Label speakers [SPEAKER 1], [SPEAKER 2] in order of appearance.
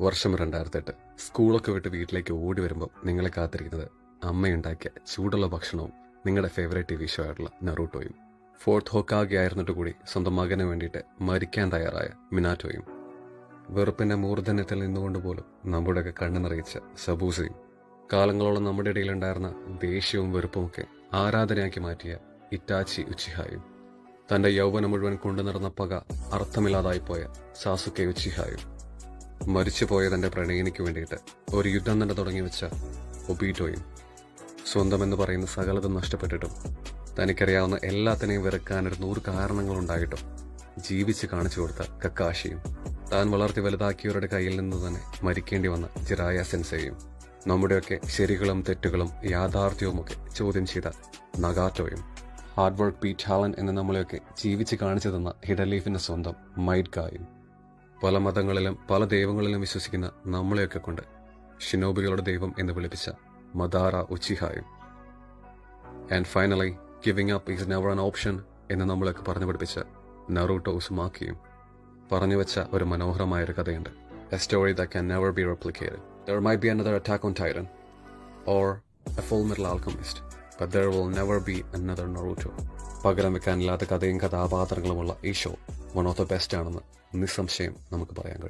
[SPEAKER 1] വർഷം 2008. സ്കൂളൊക്കെ വിട്ട് വീട്ടിലേക്ക് ഓടി വരുമ്പോൾ നിങ്ങളെ കാത്തിരിക്കുന്നത് അമ്മയുണ്ടാക്കിയ ചൂടുള്ള ഭക്ഷണവും നിങ്ങളുടെ ഫേവറേറ്റ് TV ഷോ ആയിട്ടുള്ള നറൂട്ടോയും. ഫോർത്ത് ഹോക്കാഗെ ആയിരുന്നിട്ട് കൂടി സ്വന്തം മകന് വേണ്ടിയിട്ട് മരിക്കാൻ തയ്യാറായ മിനാറ്റോയും. വെറുപ്പിന്റെ മൂർധന്യത്തിൽ നിന്നുകൊണ്ട് പോലും നമ്മുടെയൊക്കെ കണ്ണു നിറയിച്ച സബൂസയും. കാലങ്ങളോളം നമ്മുടെ ഇടയിലുണ്ടായിരുന്ന ദേഷ്യവും വെറുപ്പുമൊക്കെ ആരാധനയാക്കി മാറ്റിയ ഇറ്റാച്ചി ഉച്ചിഹായും. തന്റെ യൗവനം മുഴുവൻ കൊണ്ടു നടന്ന പക അർത്ഥമില്ലാതായി പോയ സാസുക്കെ ഉച്ചിഹായും. മരിച്ചുപോയ തന്റെ പ്രണയിനിക്ക് വേണ്ടിയിട്ട് ഒരു യുദ്ധം തന്നെ തുടങ്ങി വെച്ച ഒബീറ്റോയും. സ്വന്തമെന്ന് പറയുന്ന സകലതും നഷ്ടപ്പെട്ടിട്ടും തനിക്കറിയാവുന്ന എല്ലാത്തിനെയും വെറുക്കാൻ ഒരു 100 കാരണങ്ങളുണ്ടായിട്ടും ജീവിച്ച് കാണിച്ചു കൊടുത്ത കക്കാശിയും. താൻ വളർത്തി വലുതാക്കിയവരുടെ കയ്യിൽ നിന്ന് തന്നെ മരിക്കേണ്ടി വന്ന ജിറായ സെൻസേയും. നമ്മുടെയൊക്കെ ശരികളും തെറ്റുകളും യാഥാർത്ഥ്യവുമൊക്കെ ചോദ്യം ചെയ്ത നഗാറ്റോയും. ഹാർഡ് വർക്ക് ബീറ്റ് ടാലന്റ് എന്ന് നമ്മളെയൊക്കെ ജീവിച്ച് കാണിച്ചു തന്ന ഹിഡലീഫിന്റെ സ്വന്തം മൈഡ്കായും. പല മതങ്ങളിലും പല ദൈവങ്ങളിലും വിശ്വസിക്കുന്ന നമ്മളെയൊക്കെ കൊണ്ട് ഷിനോബികളുടെ ദൈവം എന്ന് വിളിപ്പിച്ച മദാറ ഉച്ചിഹായും. And finally giving up is never an option എന്ന് നമ്മളൊക്കെ പറഞ്ഞു പഠിപ്പിച്ച നറൂട്ടോ ഉസുമാക്കിയും. പറഞ്ഞു വെച്ച ഒരു മനോഹരമായൊരു കഥയുണ്ട്. A story that can never be replicated. There might be another Attack on Titan or a Full Metal Alchemist, but there will never be another Naruto. പകരം വെക്കാനില്ലാത്ത കഥയും കഥാപാത്രങ്ങളുമുള്ള ഈ show one of the best ആണെന്ന് നിസ്സംശയം നമുക്ക് പറയാൻ കഴിയും.